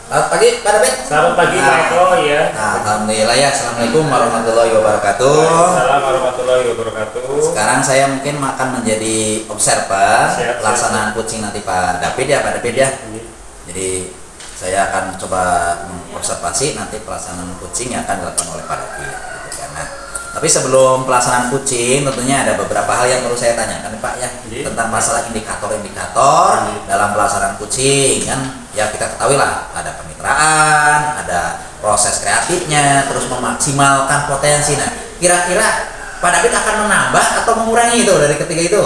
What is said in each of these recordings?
Selamat pagi Pak David. Selamat pagi Pak Eko ya. Alhamdulillah ya. Assalamualaikum warahmatullahi wabarakatuh. Waalaikumsalam warahmatullahi wabarakatuh. Sekarang saya mungkin akan menjadi observer pelaksanaan coaching nanti Pak David ya, Pak David ya. Jadi saya akan coba mengobservasi nanti pelaksanaan coaching yang akan dilakukan oleh Pak David gitu kan. Nah, tapi sebelum pelaksanaan coaching tentunya ada beberapa hal yang perlu saya tanyakan Pak ya, tentang masalah indikator-indikator dalam pelaksanaan coaching kan. Ya kita ketahui lah, ada kemitraan, ada proses kreatifnya, terus memaksimalkan potensi. Nah, kira-kira Pak David akan menambah atau mengurangi itu dari ketiga itu?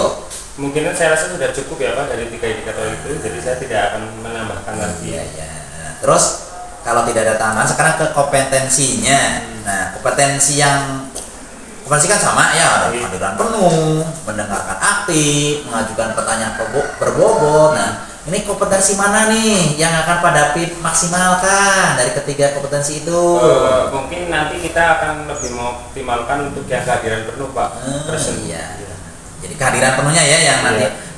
Mungkin saya rasa sudah cukup ya Pak dari 3 indikator itu, jadi saya tidak akan menambahkan lagi. Iya, ya. Terus kalau tidak ada tambahan, sekarang ke kompetensinya. Nah, kompetensi kan sama ya, ada kehadiran penuh, mendengarkan aktif, mengajukan pertanyaan berbobot. Nah, ini kompetensi mana nih yang akan Pak David maksimalkan dari ketiga kompetensi itu? Mungkin nanti kita akan lebih mengoptimalkan untuk yang kehadiran penuh Pak. Iya. Jadi kehadiran penuhnya ya yang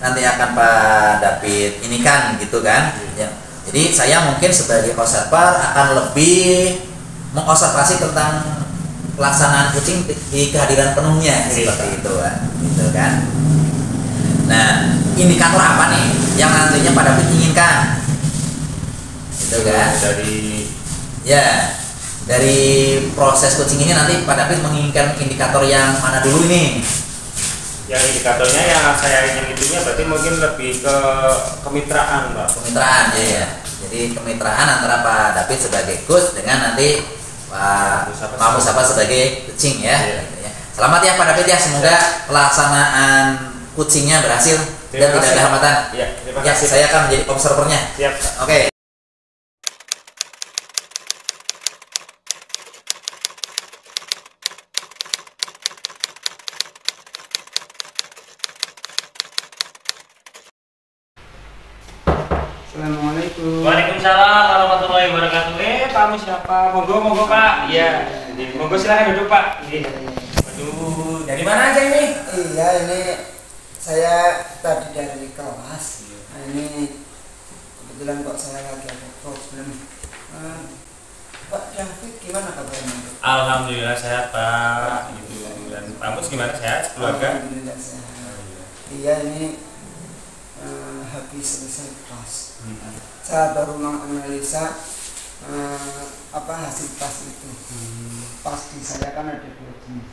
nanti akan Pak David ini kan gitu kan. Ya. Jadi saya mungkin sebagai observer akan lebih mengobservasi tentang pelaksanaan coaching di kehadiran penuhnya seperti itu kan. Gitu kan. Nah, indikator apa nih yang nantinya Pak David inginkan? Gitu kan? Dari proses coaching ini nanti Pak David menginginkan indikator yang mana dulu ini? Yang indikatornya yang saya ingin itunya berarti mungkin lebih ke kemitraan Pak. Kemitraan ya. Jadi kemitraan antara Pak David sebagai coach dengan nanti Pak Musapa sebagai coaching ya. Selamat ya Pak David ya, semoga pelaksanaan coachingnya berhasil dan tidak ada hambatan. Ya, saya akan menjadi observernya. Siap. Oke. Assalamualaikum. Waalaikumsalam warahmatullahi wabarakatuh. Kamu siapa? Monggo Pak. Iya. Monggo silakan duduk Pak. Aduh, dari mana aja ini? Iya, ini saya tadi dari kelas. Nah, ini kebetulan kok saya lagi ada problem. Pak David gimana kabarnya? Alhamdulillah sehat Pak. Gitu. Dan Pak Mus gimana, sehat keluarga? Alhamdulillah sehat. Iya, ini habis selesai kelas. Saya baru menganalisa hasil tes itu. Pas di saya kan ada 2 jenis,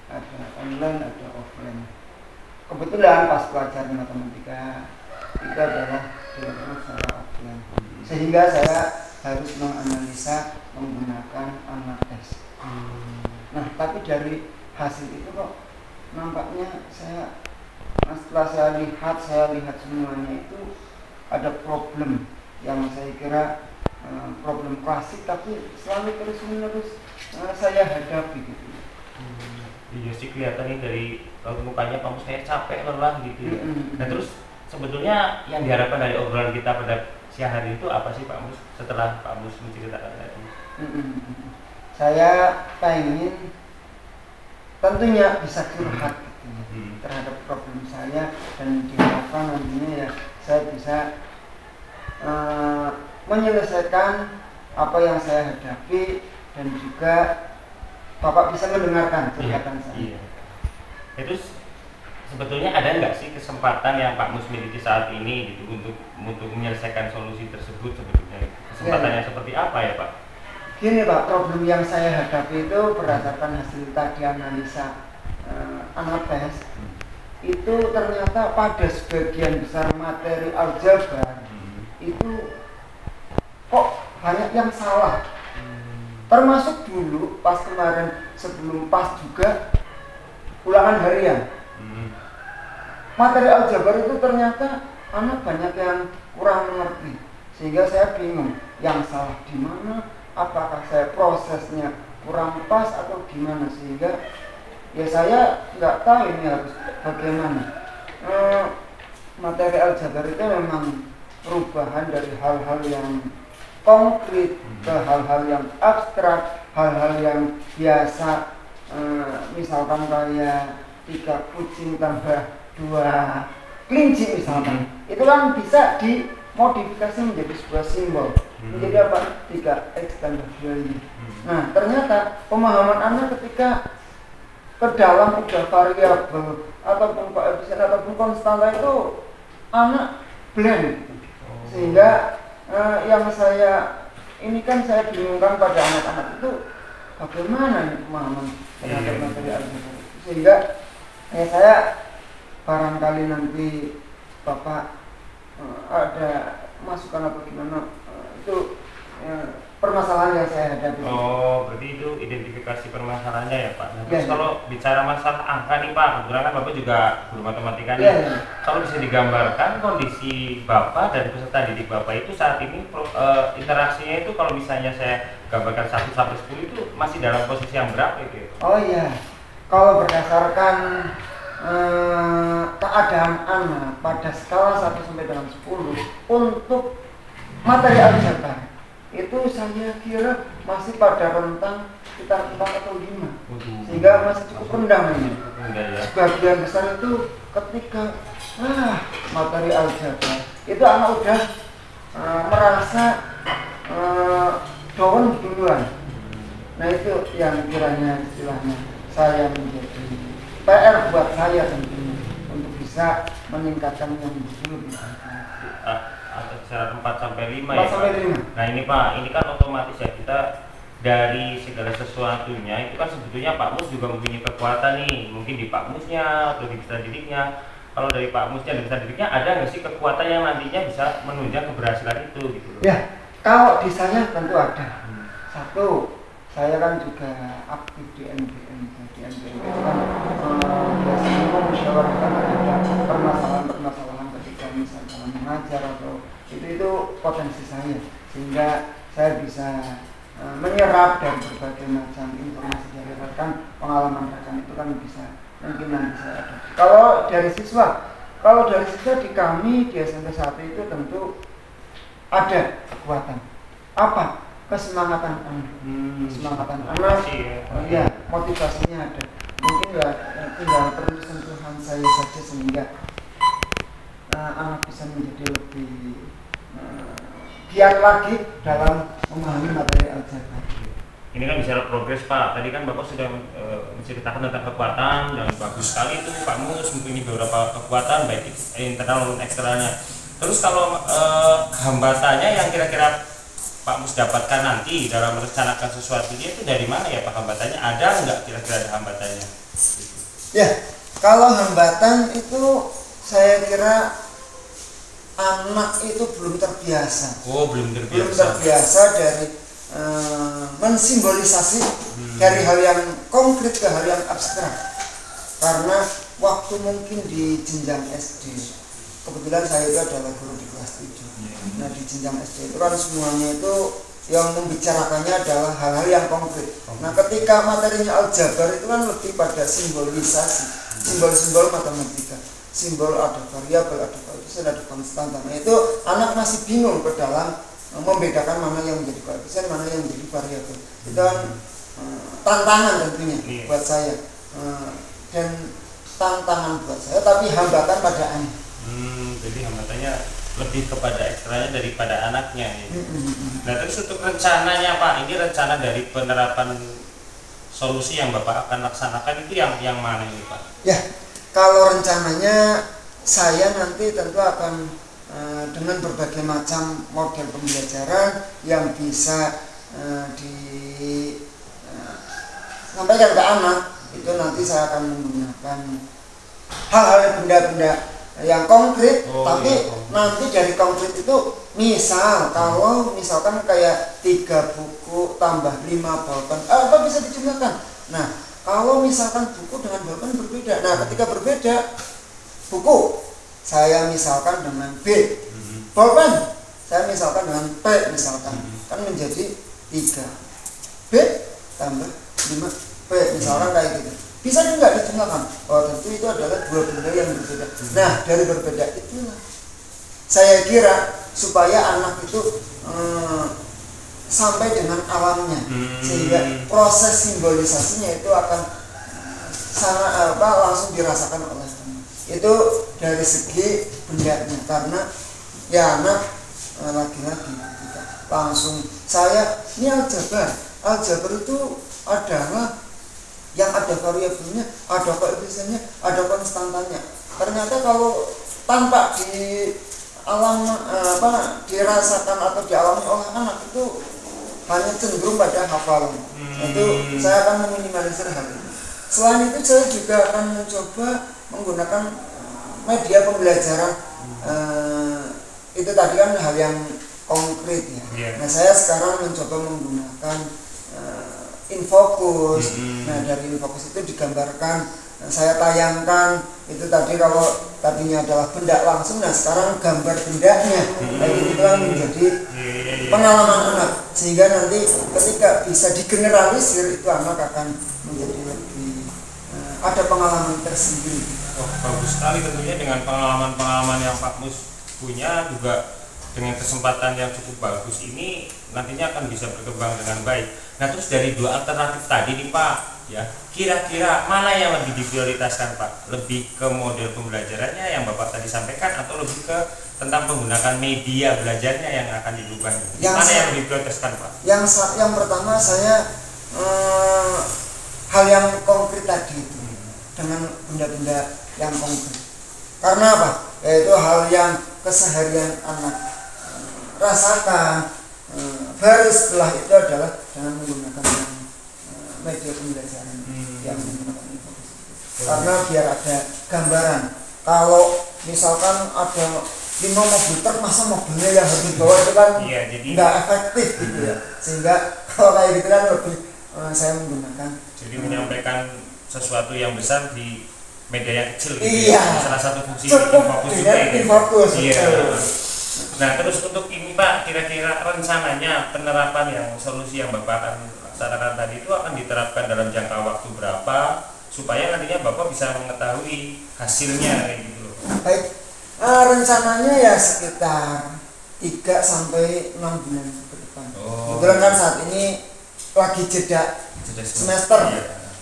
ada online, ada offline. Kebetulan pas pelajaran matematika itu adalah dilakukan secara offline, sehingga saya harus menganalisa menggunakan anak tes. Nah, tapi dari hasil itu kok nampaknya setelah saya lihat semuanya itu ada problem yang saya kira problem klasik, tapi selalu terus-menerus saya hadapi gitu. Iya sih kelihatan nih dari mukanya Pak Mus kayak capek, lelah gitu. Nah terus sebetulnya yang diharapkan dari obrolan kita pada siang hari itu apa sih Pak Mus setelah Pak Mus menceritakan tadi? Saya pengen tentunya bisa curhat terhadap problem saya, dan diharapkan nantinya ya saya bisa menyelesaikan apa yang saya hadapi, dan juga Bapak bisa mendengarkan curhatan saya. Iya. Itu sebetulnya ada nggak sih kesempatan yang Pak Mus miliki saat ini gitu untuk menyelesaikan solusi tersebut sebetulnya? Kesempatan yang seperti apa ya Pak? Gini Pak, problem yang saya hadapi itu berdasarkan hasil tadi analisa anak tes. Itu ternyata pada sebagian besar materi aljabar itu kok banyak yang salah. Termasuk dulu pas kemarin sebelum pas juga ulangan harian. Materi aljabar itu ternyata anak banyak yang kurang mengerti, sehingga saya bingung yang salah di mana, apakah saya prosesnya kurang pas atau gimana, sehingga ya saya nggak tahu ini harus bagaimana. Materi aljabar itu memang perubahan dari hal-hal yang konkret ke hal-hal yang abstrak, hal-hal yang biasa, misalkan kayak 3 kucing tambah 2 kelinci misalkan. Itu kan bisa modifikasi menjadi sebuah simbol. Menjadi apa? 3x tambah 2y. Nah, ternyata pemahaman anak ketika ke dalam udah variabel ataupun koefisien ataupun konstanta itu anak blend. Sehingga yang saya ini kan saya bingungkan pada anak-anak itu bagaimana nih pemahaman terhadap materi aljabar. Sehingga saya barangkali nanti Bapak ada masukan atau gimana, itu permasalahan yang saya hadapi. Oh, berarti itu identifikasi permasalahannya ya Pak. Nah, terus kalau bicara masalah angka nih Pak, kebetulan kan Bapak juga guru matematika nih. Kalau bisa digambarkan kondisi Bapak dan peserta didik Bapak itu saat ini interaksinya itu kalau misalnya saya gambarkan 1 sampai 10 itu masih dalam posisi yang berapa gitu? Oh iya, kalau berdasarkan keadaan anak pada skala 1 sampai dengan 10 untuk materi aljabar itu saya kira masih pada rentang sekitar 4 atau 5, sehingga masih cukup rendah ini. Sebagian besar itu ketika materi aljabar itu anak udah merasa down duluan. Nah itu yang kiranya istilahnya saya menjadi PR buat saya tentunya untuk bisa meningkatkan yang lebih atau secara 4 sampai 5 ya. 4 sampai 5. Nah ini Pak, ini kan otomatis ya kita dari segala sesuatunya itu kan sebetulnya Pak Mus juga mempunyai kekuatan nih, mungkin di Pak Musnya atau di peserta didiknya. Kalau dari Pak Musnya dan peserta didiknya ada nggak sih kekuatan yang nantinya bisa menunjang keberhasilan itu gitu loh? Ya, kalau di saya tentu ada. Satu, saya kan juga aktif di NBM. Di NBM itu kan biasanya memusyawarahkan ada permasalahan-permasalahan ketika misalnya mengajar atau itu potensi saya, sehingga saya bisa menyerap dari berbagai macam informasi dari rekan, pengalaman rekan itu kan bisa mungkin nanti saya ada. Kalau dari siswa di kami di SMP 1 itu tentu ada kekuatan. Apa? Kesemangatan anak. Kesemangatan anak. Ya, motivasinya ada. Mungkin ya tinggal perlu sentuhan saya saja sehingga anak bisa menjadi lebih giat lagi dalam memahami materi aljabar. Ini kan bicara progres Pak. Tadi kan Bapak sudah menceritakan tentang kekuatan dan bagus sekali itu Pak Mus mempunyai beberapa kekuatan baik internal maupun eksternalnya. Terus kalau hambatannya yang kira-kira Pak Mus dapatkan nanti dalam merencanakan sesuatunya itu dari mana ya Pak hambatannya? Ada nggak kira-kira ada hambatannya? Ya, kalau hambatan itu saya kira anak itu belum terbiasa. Oh, belum terbiasa. Belum terbiasa dari mensimbolisasi dari hal yang konkret ke hal yang abstrak. Karena waktu mungkin di jenjang SD, kebetulan saya itu adalah guru di kelas 7. Nah di jenjang SD itu kan semuanya itu yang membicarakannya adalah hal-hal yang konkret. Nah ketika materinya aljabar itu kan lebih pada simbolisasi, simbol-simbol matematika. Simbol ada variabel, ada koefisien, ada konstanta. Nah itu anak masih bingung ke dalam membedakan mana yang menjadi koefisien, mana yang menjadi variabel. Itu kan tantangan tentunya buat saya, dan tantangan buat saya, tapi hambatan pada anak. Jadi hambatannya lebih kepada ekstranya daripada anaknya. Nah terus untuk rencananya Pak, ini rencana dari penerapan solusi yang Bapak akan laksanakan itu yang mana ini Pak? Ya. Kalau rencananya saya nanti tentu akan dengan berbagai macam model pembelajaran yang bisa disampaikan ke anak, itu nanti saya akan menggunakan hal-hal benda-benda yang konkret, tapi nanti dari konkret itu kalau misalkan kayak 3 buku tambah 5 bolpen, apa bisa dijumlahkan. Nah kalau misalkan buku dengan bolpen berbeda, nah ketika berbeda buku saya misalkan dengan B, bolpen saya misalkan dengan P misalkan, kan menjadi 3 B tambah 5 P misalkan kayak gitu. Bisa juga dijumlahkan. Oh tentu itu adalah 2 benda yang berbeda. Nah dari berbeda itulah saya kira supaya anak itu sampai dengan alamnya, sehingga proses simbolisasinya itu akan sangat langsung dirasakan oleh anak. Itu dari segi bendanya, karena ya anak lagi-lagi gitu. Langsung saya ini aljabar itu adalah yang ada variabelnya, ada koefisiennya, ada konstantannya. Ternyata kalau tanpa di alam dirasakan atau dialami oleh anak itu hanya cenderung pada hafalan. Itu saya akan meminimalisir hal ini. Selain itu saya juga akan mencoba menggunakan media pembelajaran. Itu tadi kan hal yang konkret ya. Nah saya sekarang mencoba menggunakan Infocus. Nah dari Infocus itu digambarkan, saya tayangkan itu tadi, kalau tadinya adalah benda langsung, nah sekarang gambar bendanya. Itu kan menjadi pengalaman anak, sehingga nanti ketika bisa digeneralisir itu anak akan menjadi lebih ada pengalaman tersendiri. Bagus sekali tentunya dengan pengalaman-pengalaman yang Pak Mus punya, juga dengan kesempatan yang cukup bagus ini nantinya akan bisa berkembang dengan baik. Nah terus dari dua alternatif tadi nih Pak, ya kira-kira mana yang lebih diprioritaskan Pak? Lebih ke model pembelajarannya yang Bapak tadi sampaikan, atau lebih ke tentang menggunakan media belajarnya yang akan dirubah? Mana yang lebih diprioritaskan Pak? Yang pertama saya hal yang konkret tadi itu, dengan benda-benda yang konkret. Karena apa? Yaitu hal yang keseharian anak rasakan. Baru setelah itu adalah dengan menggunakan media pembelajaran yang menggunakan Infocus. Karena biar ada gambaran. Kalau misalkan ada 5 mobil truk, masa mobilnya yang harus dibawa itu kan nggak efektif gitu ya. Sehingga kalau kayak gitu kan lebih saya menggunakan. Jadi menyampaikan sesuatu yang besar di media yang kecil gitu. Iya. Salah satu fungsi Infocus juga. Infocus. Iya. Nah terus untuk ini Pak, kira-kira rencananya penerapan yang solusi yang Bapak akan laksanakan tadi itu akan diterapkan dalam jangka waktu berapa supaya nantinya Bapak bisa mengetahui hasilnya kayak gitu loh? Baik, rencananya ya sekitar 3 sampai 6 bulan ke depan. Kebetulan kan saat ini lagi jeda semester,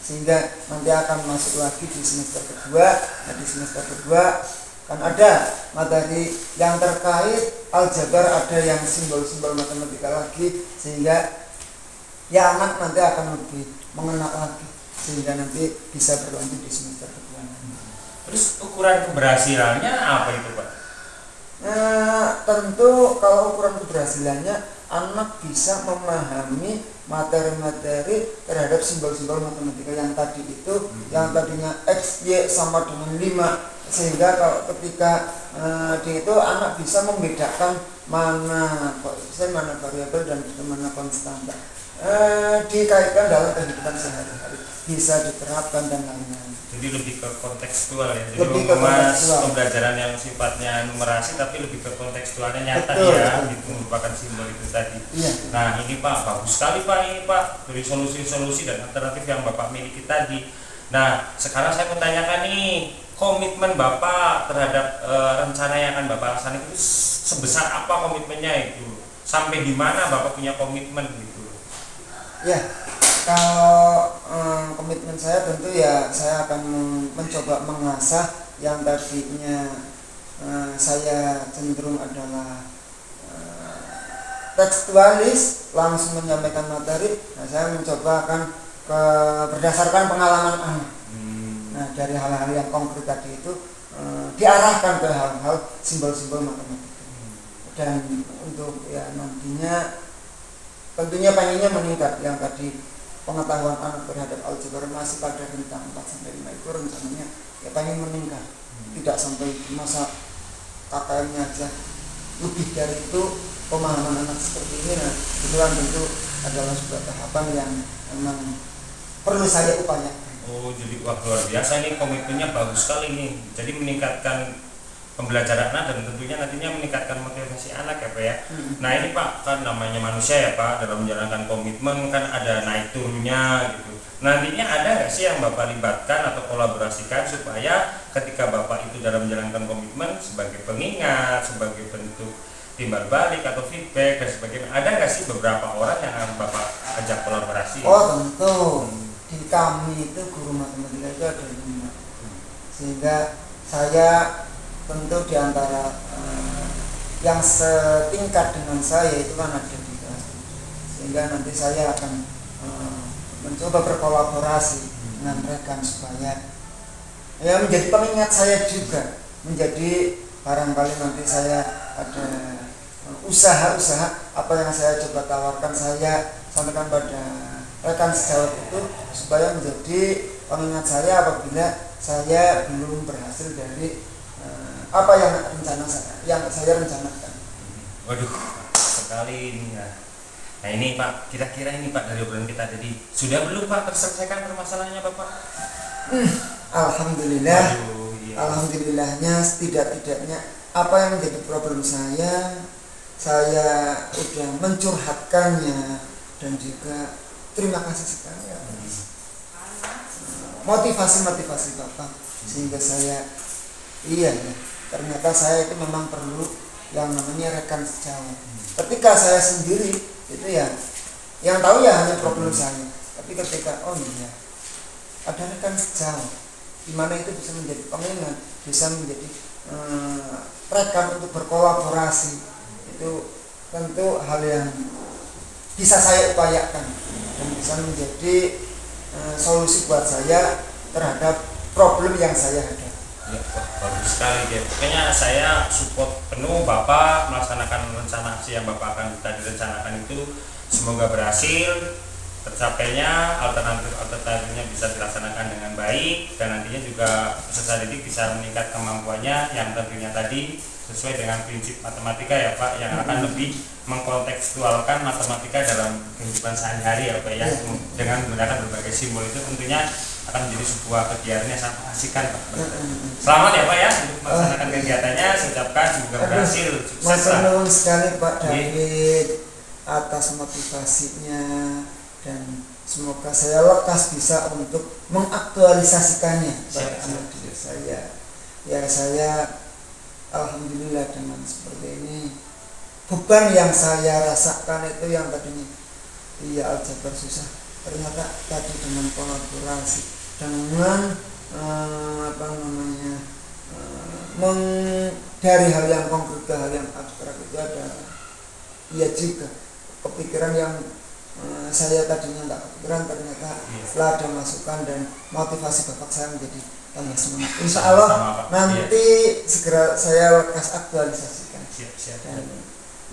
sehingga nanti akan masuk lagi di semester kedua. Nah di semester kedua kan ada materi yang terkait aljabar, ada yang simbol-simbol matematika lagi, sehingga ya anak nanti akan lebih mengenal lagi, sehingga nanti bisa berlanjut di semester kedua. Terus ukuran keberhasilannya apa itu Pak? Tentu kalau ukuran keberhasilannya anak bisa memahami materi-materi terhadap simbol-simbol matematika yang tadi itu, yang tadinya X, Y sama dengan 5, sehingga kalau ketika di itu anak bisa membedakan mana koefisien, mana variabel, dan mana konstanta, dikaitkan dalam kehidupan sehari-hari, bisa diterapkan dan lain-lain. Jadi lebih ke kontekstual ya, jadi mengemas pembelajaran yang sifatnya numerasi tapi lebih ke kontekstualnya nyata. Betul, ya, itu merupakan simbol itu tadi. Iya. Nah ini Pak, bagus sekali Pak ini Pak, dari solusi-solusi dan alternatif yang Bapak miliki tadi. Nah sekarang saya mau tanyakan nih, komitmen Bapak terhadap rencana yang akan Bapak laksanakan itu sebesar apa komitmennya itu? Sampai di mana Bapak punya komitmen gitu? Ya, kalau komitmen saya tentu ya saya akan mencoba mengasah yang tadinya saya cenderung adalah tekstualis, langsung menyampaikan materi. Nah saya mencoba akan berdasarkan pengalaman anak. Nah dari hal-hal yang konkret tadi itu diarahkan ke hal-hal simbol-simbol matematika. Dan untuk ya nantinya tentunya pengennya meningkat, yang tadi pengetahuan anak terhadap aljabar masih pada rentang 4-5 itu rencananya ya pengen meningkat, tidak sampai masa KKM-nya aja lebih dari itu pemahaman anak seperti ini. Nah itu kan tentu adalah sebuah tahapan yang memang perlu saya upayakan. Oh jadi wah luar biasa nih, komitmennya bagus sekali nih, jadi meningkatkan pembelajaran anak dan tentunya nantinya meningkatkan motivasi anak ya Pak ya. Nah ini Pak, kan namanya manusia ya Pak, dalam menjalankan komitmen kan ada naik turunnya gitu. Nantinya ada nggak sih yang Bapak libatkan atau kolaborasikan supaya ketika Bapak itu dalam menjalankan komitmen sebagai pengingat, sebagai bentuk timbal balik atau feedback dan sebagainya, ada nggak sih beberapa orang yang akan Bapak ajak kolaborasi? Oh tentu, di kami itu guru matematika itu ada 5, sehingga saya tentu diantara yang setingkat dengan saya itu kan ada 3, sehingga nanti saya akan mencoba berkolaborasi dengan rekan supaya ya menjadi pengingat saya juga, menjadi barangkali nanti saya ada usaha-usaha apa yang saya coba tawarkan, saya sampaikan pada rekan sejawat itu supaya menjadi pengingat saya apabila saya belum berhasil dari apa yang saya rencanakan. Waduh, sekali ini ya. Nah ini Pak, kira-kira ini Pak dari obrolan kita jadi sudah belum Pak terselesaikan permasalahannya Bapak? Alhamdulillah. Waduh, iya. Alhamdulillahnya setidak-tidaknya apa yang menjadi problem saya udah mencurhatkannya, dan juga terima kasih sekali atas motivasi Bapak, sehingga saya iya ya, ternyata saya itu memang perlu yang namanya rekan sejawat. Ketika saya sendiri itu ya yang tahu ya hanya problem saya, tapi ketika oh iya ada rekan sejawat di mana itu bisa menjadi pengingat, bisa menjadi rekan untuk berkolaborasi, itu tentu hal yang bisa saya upayakan dan bisa menjadi solusi buat saya terhadap problem yang saya hadapi. Ya, bagus sekali ya. Kayaknya saya support penuh Bapak melaksanakan rencana aksi yang Bapak akan tadi rencanakan itu, semoga berhasil, tercapainya alternatifnya bisa dilaksanakan dengan baik, dan nantinya juga peserta didik bisa meningkat kemampuannya yang tentunya tadi sesuai dengan prinsip matematika ya Pak, yang akan lebih mengkontekstualkan matematika dalam kehidupan sehari-hari ya Pak ya, dengan menggunakan berbagai simbol. Itu tentunya akan menjadi sebuah kegiatan yang sangat asik kan Pak. Selamat ya Pak ya untuk melaksanakan kegiatannya, saya ucapkan semoga berhasil, sukses. Matur nuwun sekali Pak David atas motivasinya, dan semoga saya lekas bisa untuk mengaktualisasikannya pada anak didik saya. Ya saya alhamdulillah dengan seperti ini, beban yang saya rasakan itu yang tadinya iya aljabar susah, ternyata tadi dengan kolaborasi, dengan dari hal yang konkret ke hal yang abstrak itu ada iya juga kepikiran yang saya tadinya nggak kepikiran, ternyata setelah ada masukan dan motivasi Bapak saya menjadi tambah semangat. Insya Allah nanti segera saya lekas aktualisasikan. Siap. Dan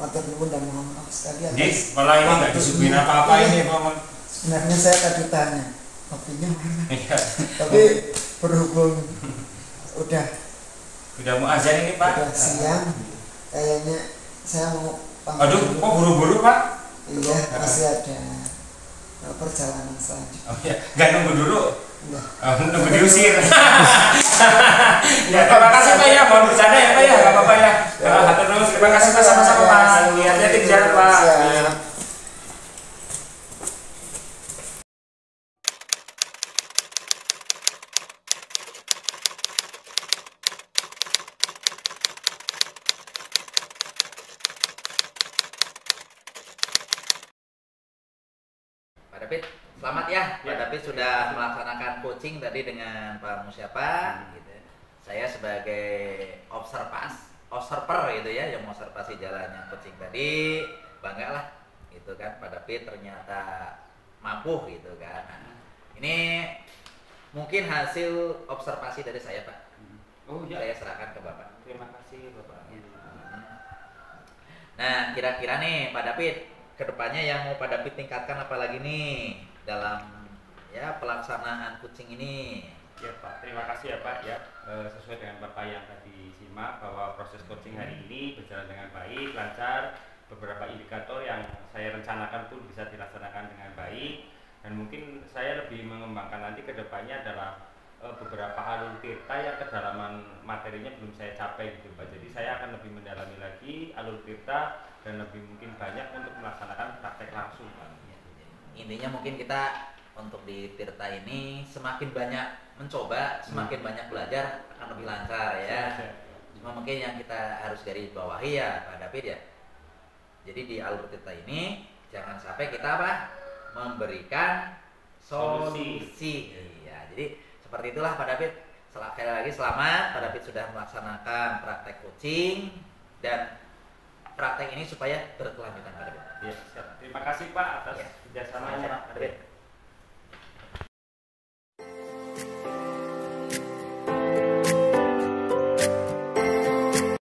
matur nuwun dan mohon maaf sekali atas malah ini nggak disuguhin apa-apa ini Pak. Sebenarnya saya tadi tanya kopinya mana, tapi berhubung udah mau azan ini Pak, udah siang, kayaknya saya mau aduh kok buru-buru Pak? Iya, masih ada perjalanan selanjutnya. Oh iya, nggak nunggu dulu. Nunggu diusir. Ya, terima kasih Pak ya, mohon bercanda ya Pak ya, nggak apa-apa ya. Hatur nuhun, terima kasih Pak, sama-sama Pak. Hati-hati di jalan Pak. Pak David, selamat ya. Pak David sudah melaksanakan coaching tadi dengan Pak Musyapa. Gitu. Saya sebagai observer gitu ya, yang mengobservasi jalannya coaching tadi, bangga lah, gitu kan. Pak David ternyata mampu gitu kan. Nah, ini mungkin hasil observasi dari saya Pak. Oh iya. Saya serahkan ke Bapak. Terima kasih Bapak. Nah, kira-kira nih Pak David, kedepannya yang mau Pak David tingkatkan apalagi nih dalam ya pelaksanaan coaching ini? Ya Pak, terima kasih ya Pak ya. Sesuai dengan Bapak yang tadi simak bahwa proses coaching hari ini berjalan dengan baik, lancar. Beberapa indikator yang saya rencanakan pun bisa dilaksanakan dengan baik, dan mungkin saya lebih mengembangkan nanti kedepannya adalah beberapa alur tirta yang kedalaman materinya belum saya capai gitu Pak. Jadi saya akan lebih mendalami lagi alur tirta dan lebih mungkin banyak untuk melaksanakan praktek langsung Pak. Intinya mungkin kita untuk di tirta ini semakin banyak mencoba, semakin banyak belajar akan lebih lancar ya. Cuma mungkin yang kita harus garis bawahi ya Pak David ya. Jadi di alur tirta ini jangan sampai kita memberikan solusi. Iya, jadi seperti itulah Pak David. Sekali lagi selamat, Pak David sudah melaksanakan praktek coaching, dan praktek ini supaya berkelanjutan Pak David. Ya, siap. Terima kasih Pak atas kerjasamanya. Pak David.